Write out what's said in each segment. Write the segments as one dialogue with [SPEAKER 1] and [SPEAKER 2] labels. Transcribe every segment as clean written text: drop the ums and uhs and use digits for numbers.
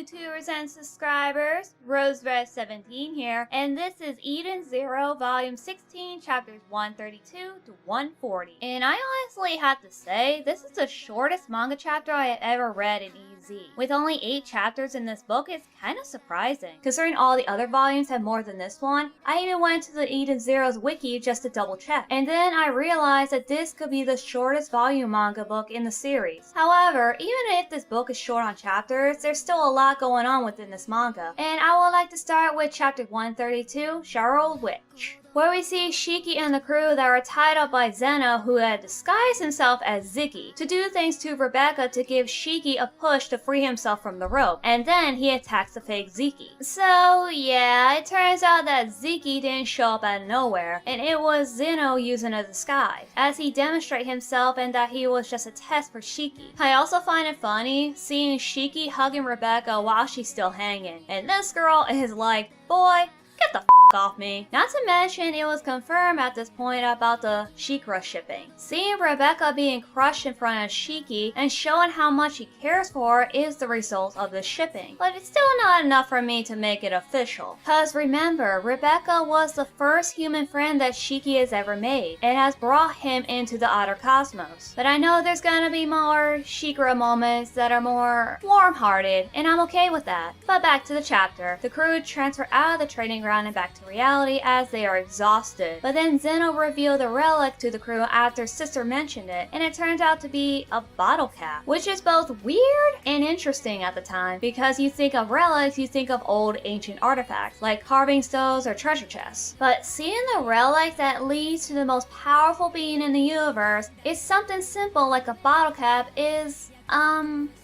[SPEAKER 1] YouTubers and subscribers, RoseRed17 here, and this is Eden Zero, Volume 16, Chapters 132 to 140. And I honestly have to say, this is the shortest manga chapter I have ever read in EZ. With only 8 chapters in this book, it's kind of surprising. Considering all the other volumes have more than this one, I even went to the Eden Zero's wiki just to double check. And then I realized that this could be the shortest volume manga book in the series. However, even if this book is short on chapters, there's still a lot going on within this manga. And I would like to start with chapter 132, Charlotte Witch, where we see Shiki and the crew that are tied up by Zeno, who had disguised himself as Ziki to do things to Rebecca to give Shiki a push to free himself from the rope, and then he attacks the fake Ziki. So yeah, it turns out that Ziki didn't show up out of nowhere, and it was Zeno using a disguise, as he demonstrated himself and that he was just a test for Shiki. I also find it funny seeing Shiki hugging Rebecca while she's still hanging, and this girl is like, boy, get the off me. Not to mention, it was confirmed at this point about the Shikra shipping. Seeing Rebecca being crushed in front of Shiki and showing how much he cares for her is the result of the shipping. But it's still not enough for me to make it official. Cause remember, Rebecca was the first human friend that Shiki has ever made and has brought him into the outer cosmos. But I know there's gonna be more Shikra moments that are more warm-hearted, and I'm okay with that. But back to the chapter. The crew transfer out of the training ground and back to reality as they are exhausted. But then Zeno revealed the relic to the crew after Sister mentioned it, and it turned out to be a bottle cap, which is both weird and interesting at the time, because you think of relics, you think of old ancient artifacts like carving stones or treasure chests. But seeing the relic that leads to the most powerful being in the universe is something simple like a bottle cap is,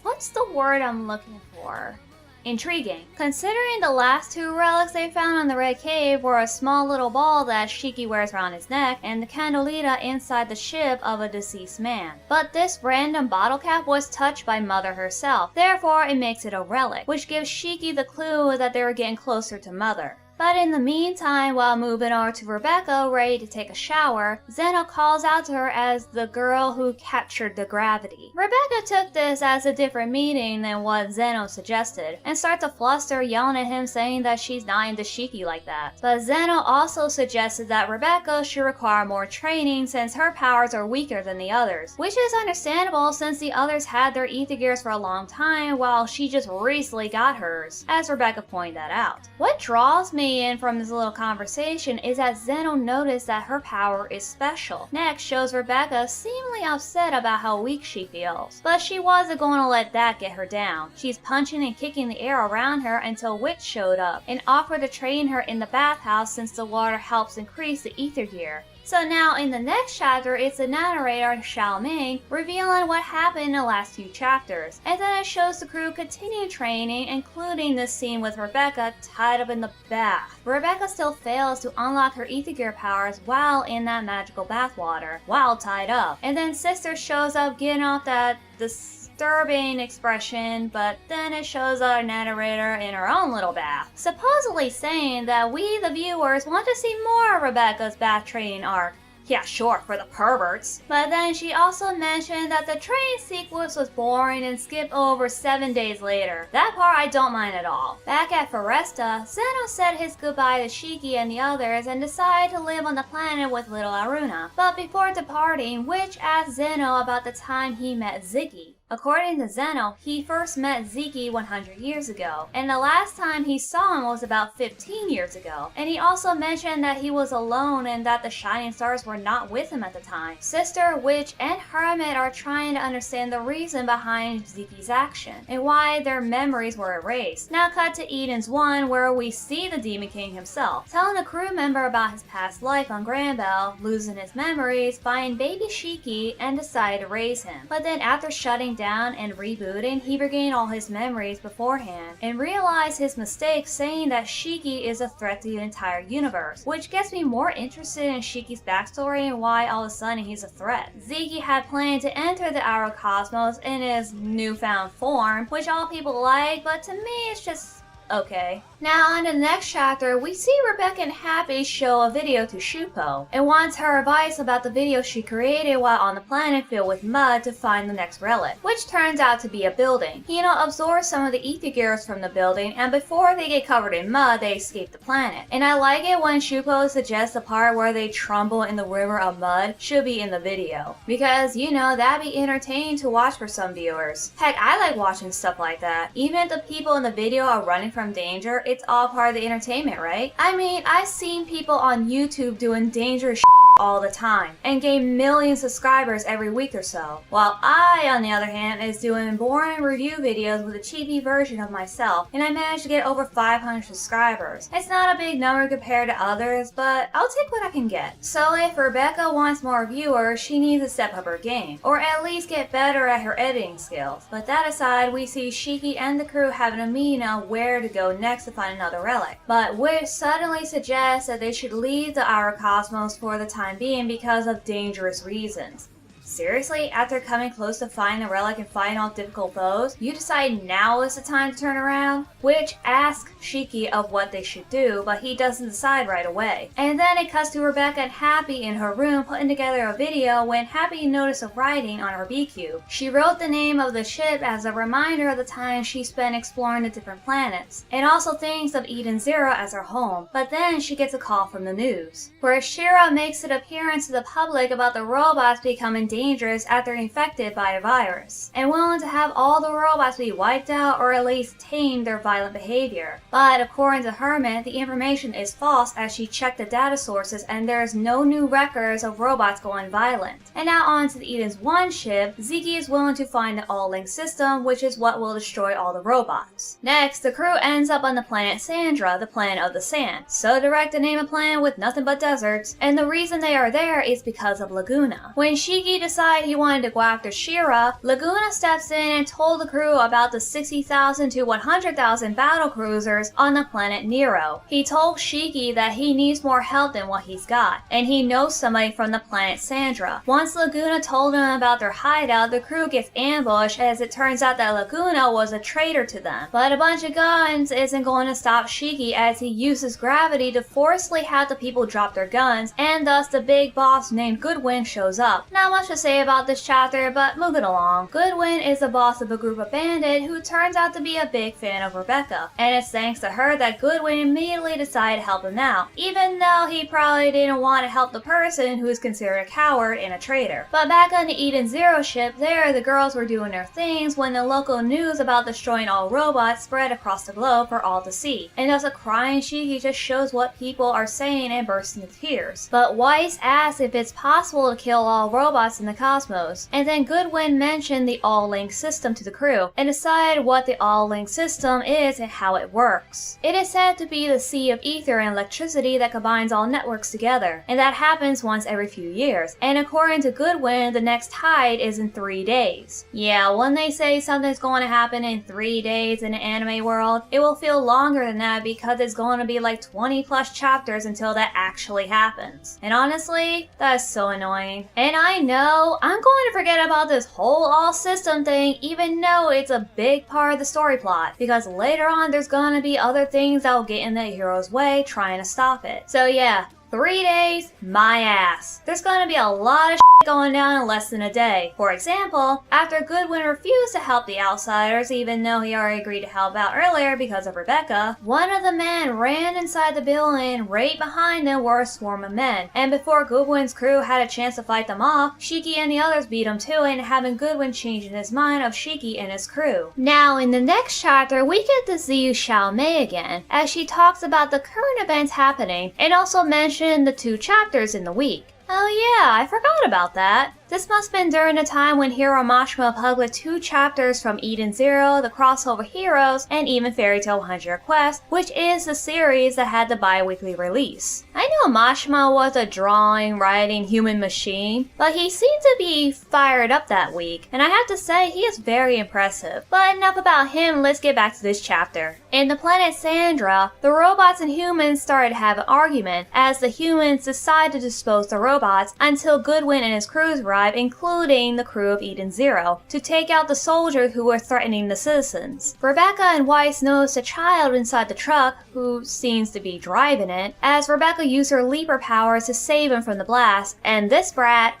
[SPEAKER 1] what's the word I'm looking for? Intriguing. Considering the last 2 relics they found on the Red Cave were a small little ball that Shiki wears around his neck and the candelita inside the ship of a deceased man. But this random bottle cap was touched by Mother herself, therefore it makes it a relic, which gives Shiki the clue that they were getting closer to Mother. But in the meantime, while moving over to Rebecca, ready to take a shower, Zeno calls out to her as the girl who captured the gravity. Rebecca took this as a different meaning than what Zeno suggested, and starts to fluster, yelling at him saying that she's not into Shiki like that. But Zeno also suggested that Rebecca should require more training since her powers are weaker than the others, which is understandable since the others had their ether gears for a long time while she just recently got hers, as Rebecca pointed that out. What draws me in from this little conversation is that Zeno noticed that her power is special. Next shows Rebecca seemingly upset about how weak she feels, but she wasn't going to let that get her down. She's punching and kicking the air around her until Witch showed up and offered to train her in the bathhouse since the water helps increase the ether gear. So now in the next chapter, it's the narrator Xiao Ming revealing what happened in the last few chapters. And then it shows the crew continue training, including this scene with Rebecca tied up in the bath. Rebecca still fails to unlock her ether gear powers while in that magical bath water, while tied up. And then Sister shows up getting off that disturbing expression, but then it shows our narrator in her own little bath, supposedly saying that we, the viewers, want to see more of Rebecca's bath training arc. Yeah, sure, for the perverts. But then she also mentioned that the training sequence was boring and skipped over 7 days later. That part I don't mind at all. Back at Foresta, Zeno said his goodbye to Shiki and the others and decided to live on the planet with little Aruna. But before departing, Witch asked Zeno about the time he met Ziki. According to Zeno, he first met Ziki 100 years ago, and the last time he saw him was about 15 years ago. And he also mentioned that he was alone and that the Shining Stars were not with him at the time. Sister, Witch, and Hermit are trying to understand the reason behind Ziki's action, and why their memories were erased. Now cut to Eden's 1, where we see the Demon King himself, telling a crew member about his past life on Granbell, losing his memories, finding baby Shiki, and decided to raise him. But then after shutting down and rebooting, he regained all his memories beforehand and realized his mistake, saying that Shiki is a threat to the entire universe, which gets me more interested in Shiki's backstory and why all of a sudden he's a threat. Ziki had planned to enter the outer cosmos in his newfound form, which all people like, but to me it's just okay. Now, in the next chapter, we see Rebecca and Happy show a video to Shupo and wants her advice about the video she created while on the planet filled with mud to find the next relic, which turns out to be a building. Hino absorbs some of the ether gears from the building, and before they get covered in mud, they escape the planet. And I like it when Shupo suggests the part where they tremble in the river of mud should be in the video, because, you know, that'd be entertaining to watch for some viewers. Heck, I like watching stuff like that. Even if the people in the video are running from danger, it's all part of the entertainment, right? I mean, I've seen people on YouTube doing dangerous all the time and gain millions of subscribers every week or so, while I, on the other hand, is doing boring review videos with a cheapy version of myself, and I managed to get over 500 subscribers. It's not a big number compared to others, but I'll take what I can get. So if Rebecca wants more viewers, she needs to step up her game, or at least get better at her editing skills. But that aside, we see Shiki and the crew having a meeting on where to go next to find another relic, but which suddenly suggests that they should leave the Outer Cosmos for the time being because of dangerous reasons. Seriously? After coming close to finding the relic and fighting off difficult foes, you decide now is the time to turn around? Which asks Shiki of what they should do, but he doesn't decide right away. And then it cuts to Rebecca and Happy in her room putting together a video when Happy noticed a writing on her B-Cube. She wrote the name of the ship as a reminder of the time she spent exploring the different planets, and also thinks of Eden Zero as her home. But then she gets a call from the news, where Shira makes an appearance to the public about the robots becoming dangerous after infected by a virus, and willing to have all the robots be wiped out or at least tame their violent behavior. But according to Herman, the information is false as she checked the data sources and there's no new records of robots going violent. And now on to the Eden's One ship, Ziki is willing to find the All-Link system, which is what will destroy all the robots. Next, the crew ends up on the planet Sandra, the planet of the sand. So direct to name a planet with nothing but deserts, and the reason they are there is because of Laguna. When Shiki decided he wanted to go after Shira, Laguna steps in and told the crew about the 60,000 to 100,000 battle cruisers on the planet Nero. He told Shiki that he needs more help than what he's got, and he knows somebody from the planet Sandra. Once Laguna told him about their hideout, the crew gets ambushed as it turns out that Laguna was a traitor to them. But a bunch of guns isn't going to stop Shiki as he uses gravity to forcibly have the people drop their guns, and thus the big boss named Goodwin shows up. Not much to say about this chapter, but moving along. Goodwin is the boss of a group of bandits who turns out to be a big fan of Rebecca, and it's thanks to her that Goodwin immediately decided to help him out, even though he probably didn't want to help the person who is considered a coward and a traitor. But back on the Eden Zero ship, there the girls were doing their things when the local news about destroying all robots spread across the globe for all to see, and thus a crying Shiki just shows what people are saying and bursts into tears. But Weiss asks if it's possible to kill all robots in the cosmos, and then Goodwin mentioned the All-Link system to the crew, and decided what the All-Link system is and how it works. It is said to be the sea of ether and electricity that combines all networks together, and that happens once every few years, and according to Goodwin, the next tide is in 3 days. Yeah, when they say something's going to happen in 3 days in the anime world, it will feel longer than that because it's going to be like 20 plus chapters until that actually happens. And honestly, that is so annoying. And I know, I'm going to forget about this whole all system thing even though it's a big part of the story plot, because later on there's gonna be other things that will get in the hero's way trying to stop it. So yeah, 3 days, my ass. There's gonna be a lot of shit going down in less than a day. For example, after Goodwin refused to help the outsiders even though he already agreed to help out earlier because of Rebecca, one of the men ran inside the building and right behind them were a swarm of men. And before Goodwin's crew had a chance to fight them off, Shiki and the others beat him to it, having Goodwin changing his mind of Shiki and his crew. Now in the next chapter, we get to see Xiao Mei again, as she talks about the current events happening and also mentions the 2 chapters in the week. Oh yeah, I forgot about that. This must have been during the time when Hiro Mashima published 2 chapters from Eden Zero, the Crossover Heroes, and even Fairy Tail 100 Quest, which is the series that had the bi-weekly release. I know Mashima was a drawing, writing human machine, but he seemed to be fired up that week, and I have to say he is very impressive. But enough about him, let's get back to this chapter. In the planet Sandra, the robots and humans started to have an argument, as the humans decided to dispose the robots until Goodwin and his crews arrived tribe, including the crew of Eden Zero, to take out the soldiers who were threatening the citizens. Rebecca and Weiss notice a child inside the truck, who seems to be driving it, as Rebecca used her leaper powers to save him from the blast, and this brat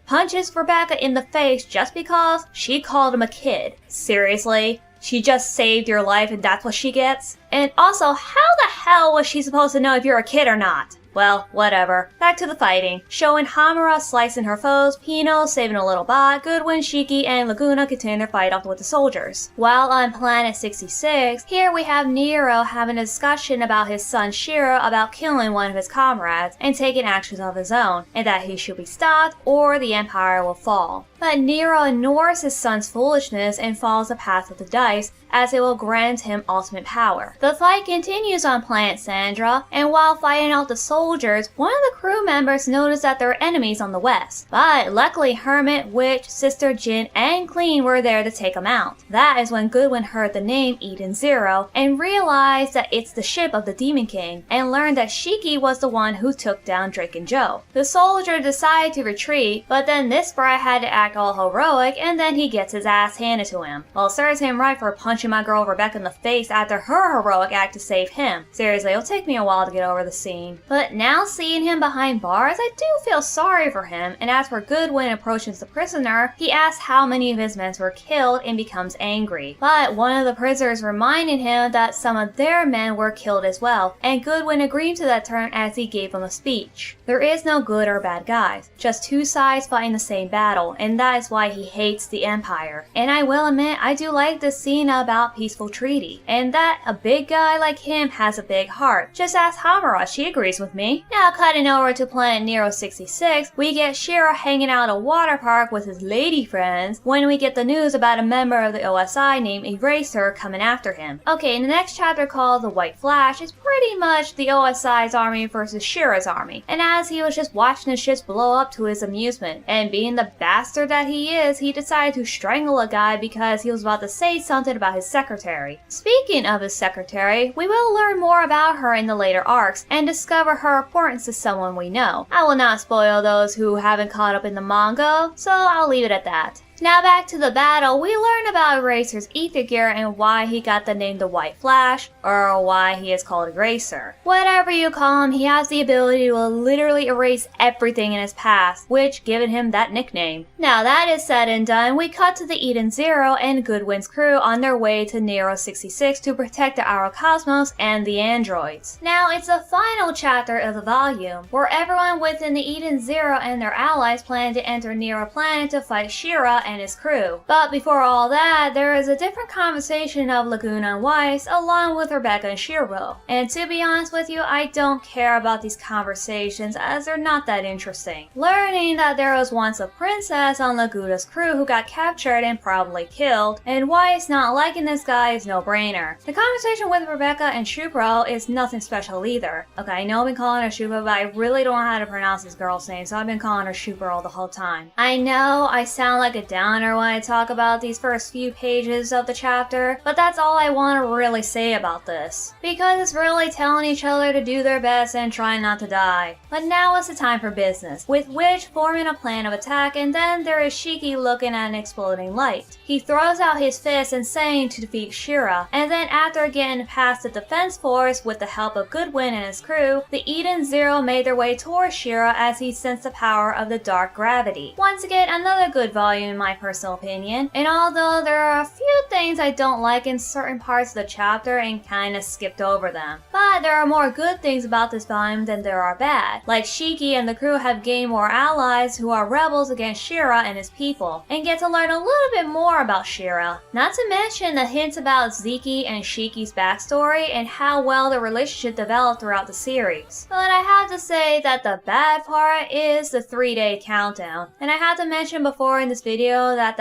[SPEAKER 1] punches Rebecca in the face just because she called him a kid. Seriously? She just saved your life and that's what she gets? And also, how the hell was she supposed to know if you're a kid or not? Well, whatever. Back to the fighting. Showing Hamura slicing her foes, Pino saving a little bot, Goodwin, Shiki, and Laguna continue their fight off with the soldiers. While on Planet 66, here we have Nero having a discussion about his son Shira about killing one of his comrades and taking actions of his own, and that he should be stopped or the Empire will fall. But Nero ignores his son's foolishness and follows the path of the dice, as it will grant him ultimate power. The fight continues on Planet Sandra, and while fighting out the soldiers, one of the crew members noticed that there are enemies on the west. But luckily Hermit, Witch, Sister Jin, and Clean were there to take them out. That is when Goodwin heard the name Eden Zero and realized that it's the ship of the Demon King, and learned that Shiki was the one who took down Drake and Joe. The soldier decided to retreat, but then this brat had to act all heroic, and then he gets his ass handed to him. Well, serves him right for punching my girl Rebecca in the face after her heroic act to save him. Seriously, it'll take me a while to get over the scene. But now seeing him behind bars, I do feel sorry for him, and as for Goodwin approaches the prisoner, he asks how many of his men were killed and becomes angry. But one of the prisoners reminded him that some of their men were killed as well, and Goodwin agreed to that term as he gave him a speech. There is no good or bad guys, just two sides fighting the same battle, and that is why he hates the Empire. And I will admit, I do like this scene about peaceful treaty, and that a big guy like him has a big heart. Just ask Hamura, she agrees with me. Now cutting over to Planet Nero 66, we get Shira hanging out at a water park with his lady friends when we get the news about a member of the OSI named Eraser coming after him. Okay, in the next chapter called The White Flash, is pretty much the OSI's army versus Shira's army, and as he was just watching the ships blow up to his amusement, and being the bastard that he is, he decided to strangle a guy because he was about to say something about his secretary. Speaking of his secretary, we will learn more about her in the later arcs and discover her importance to someone we know. I will not spoil those who haven't caught up in the manga, so I'll leave it at that. Now back to the battle, we learn about Eraser's ether gear and why he got the name the White Flash, or why he is called Eraser. Whatever you call him, he has the ability to literally erase everything in his past, which given him that nickname. Now that is said and done, we cut to the Eden Zero and Goodwin's crew on their way to Nero 66 to protect the Outer Cosmos and the androids. Now it's the final chapter of the volume, where everyone within the Eden Zero and their allies plan to enter Nero Planet to fight Shira and his crew. But before all that, there is a different conversation of Laguna and Weiss along with Rebecca and Shiro. And to be honest with you, I don't care about these conversations as they're not that interesting. Learning that there was once a princess on Laguna's crew who got captured and probably killed, and Weiss not liking this guy is no brainer. The conversation with Rebecca and Shupro is nothing special either. Okay, I know I've been calling her Shupro, but I really don't know how to pronounce this girl's name, so I've been calling her Shupro the whole time. I know I sound like a downer when I talk about these first few pages of the chapter, but that's all I want to really say about this, because it's really telling each other to do their best and try not to die. But now it's the time for business, with Witch forming a plan of attack, and then there is Shiki looking at an exploding light. He throws out his fist and saying to defeat Shira, and then after getting past the defense force with the help of Goodwin and his crew, the Eden Zero made their way towards Shira as he sensed the power of the dark gravity. Once again, another good volume in my personal opinion, and although there are a few things I don't like in certain parts of the chapter and kinda skipped over them, but there are more good things about this volume than there are bad. Like Shiki and the crew have gained more allies who are rebels against Shira and his people, and get to learn a little bit more about Shira. Not to mention the hints about Ziki and Shiki's backstory and how well the relationship developed throughout the series. But I have to say that the bad part is the 3-day countdown, and I have to mention before in this video that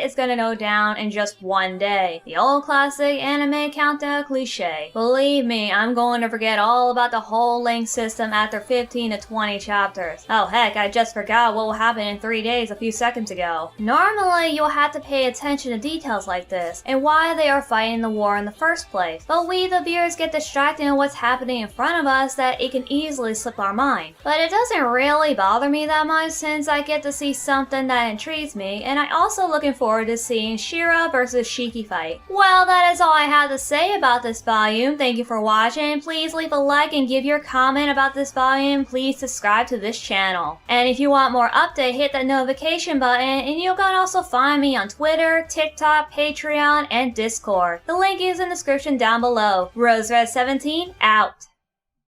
[SPEAKER 1] is gonna go down in just one day. The old classic anime countdown cliche. Believe me, I'm going to forget all about the whole length system after 15 to 20 chapters. Oh heck, I just forgot what will happen in 3 days a few seconds ago. Normally, you'll have to pay attention to details like this, and why they are fighting the war in the first place. But we, the viewers, get distracted in what's happening in front of us that it can easily slip our mind. But it doesn't really bother me that much since I get to see something that intrigues me, and I also looking forward to seeing Shira versus Shiki fight. Well, that is all I have to say about this volume. Thank you for watching. Please leave a like and give your comment about this volume. Please subscribe to this channel. And if you want more update, hit that notification button, and you can also find me on Twitter, TikTok, Patreon, and Discord. The link is in the description down below. RoseRed17 out.